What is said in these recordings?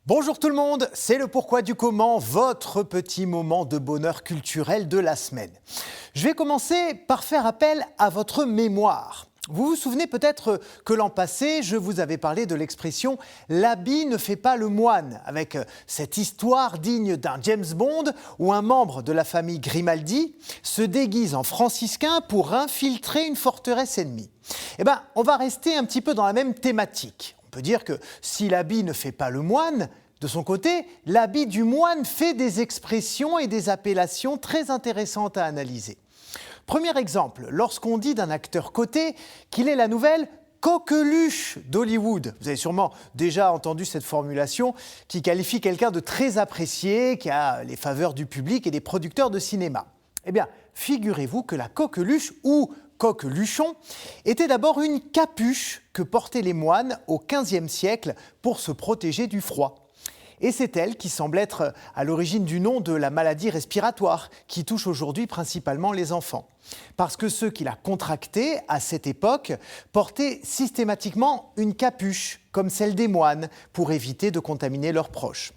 Bonjour tout le monde, c'est le pourquoi du comment, votre petit moment de bonheur culturel de la semaine. Je vais commencer par faire appel à votre mémoire. Vous vous souvenez peut-être que l'an passé, je vous avais parlé de l'expression « l'habit ne fait pas le moine » avec cette histoire digne d'un James Bond où un membre de la famille Grimaldi se déguise en franciscain pour infiltrer une forteresse ennemie. Eh bien, on va rester un petit peu dans la même thématique. On peut dire que si l'habit ne fait pas le moine, de son côté, l'habit du moine fait des expressions et des appellations très intéressantes à analyser. Premier exemple, lorsqu'on dit d'un acteur coté qu'il est la nouvelle coqueluche d'Hollywood. Vous avez sûrement déjà entendu cette formulation qui qualifie quelqu'un de très apprécié, qui a les faveurs du public et des producteurs de cinéma. Eh bien, figurez-vous que la coqueluche ou coqueluchon était d'abord une capuche que portaient les moines au XVe siècle pour se protéger du froid. Et c'est elle qui semble être à l'origine du nom de la maladie respiratoire qui touche aujourd'hui principalement les enfants. Parce que ceux qui la contractaient à cette époque portaient systématiquement une capuche, comme celle des moines, pour éviter de contaminer leurs proches.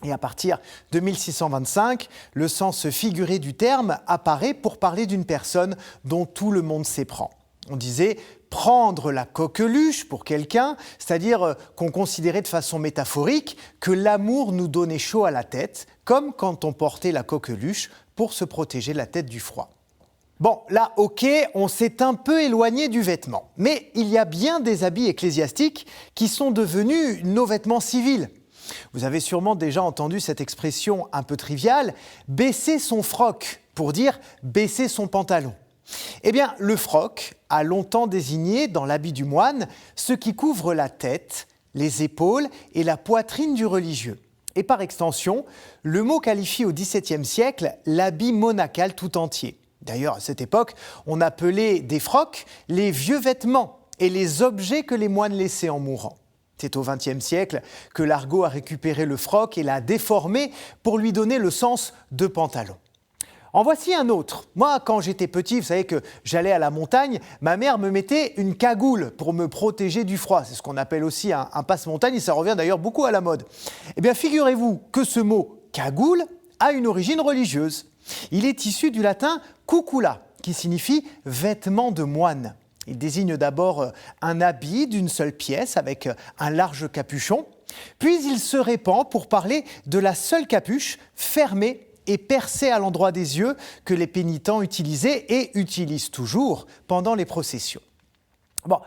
Et à partir de 1625, le sens figuré du terme apparaît pour parler d'une personne dont tout le monde s'éprend. On disait prendre la coqueluche pour quelqu'un, c'est-à-dire qu'on considérait de façon métaphorique que l'amour nous donnait chaud à la tête, comme quand on portait la coqueluche pour se protéger la tête du froid. Bon, là, ok, on s'est un peu éloigné du vêtement, mais il y a bien des habits ecclésiastiques qui sont devenus nos vêtements civils. Vous avez sûrement déjà entendu cette expression un peu triviale, baisser son froc, pour dire baisser son pantalon. Eh bien, le froc a longtemps désigné, dans l'habit du moine, ce qui couvre la tête, les épaules et la poitrine du religieux. Et par extension, le mot qualifie au XVIIe siècle l'habit monacal tout entier. D'ailleurs, à cette époque, on appelait des frocs les vieux vêtements et les objets que les moines laissaient en mourant. C'est au XXe siècle que l'argot a récupéré le froc et l'a déformé pour lui donner le sens de pantalon. En voici un autre. Moi, quand j'étais petit, vous savez que j'allais à la montagne, ma mère me mettait une cagoule pour me protéger du froid. C'est ce qu'on appelle aussi un passe-montagne et ça revient d'ailleurs beaucoup à la mode. Eh bien, figurez-vous que ce mot cagoule a une origine religieuse. Il est issu du latin cucula, qui signifie vêtement de moine. Il désigne d'abord un habit d'une seule pièce avec un large capuchon, puis il se répand pour parler de la seule capuche fermée et percée à l'endroit des yeux que les pénitents utilisaient et utilisent toujours pendant les processions. Bon,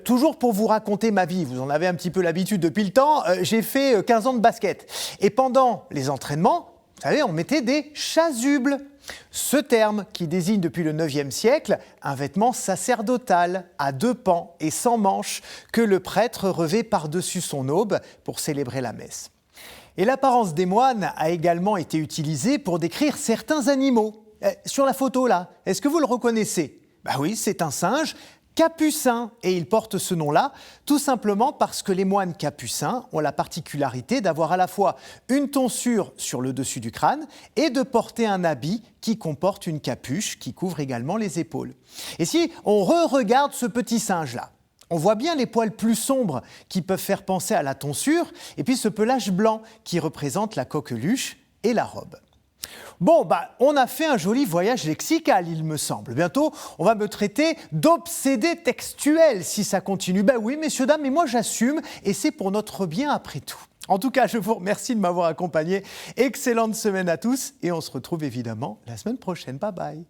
toujours pour vous raconter ma vie, vous en avez un petit peu l'habitude depuis le temps, j'ai fait 15 ans de basket. Et pendant les entraînements, vous savez, on mettait des chasubles. Ce terme, qui désigne depuis le IXe siècle un vêtement sacerdotal à deux pans et sans manches que le prêtre revêt par-dessus son aube pour célébrer la messe. Et l'apparence des moines a également été utilisée pour décrire certains animaux. Sur la photo là, est-ce que vous le reconnaissez ? Ben oui, c'est un singe capucin et il porte ce nom-là tout simplement parce que les moines capucins ont la particularité d'avoir à la fois une tonsure sur le dessus du crâne et de porter un habit qui comporte une capuche qui couvre également les épaules. Et si on re-regarde ce petit singe-là, on voit bien les poils plus sombres qui peuvent faire penser à la tonsure et puis ce pelage blanc qui représente la coqueluche et la robe. Bon, on a fait un joli voyage lexical, il me semble. Bientôt, on va me traiter d'obsédé textuel si ça continue. Ben oui, messieurs, dames, mais moi j'assume et c'est pour notre bien après tout. En tout cas, je vous remercie de m'avoir accompagné. Excellente semaine à tous et on se retrouve évidemment la semaine prochaine. Bye bye.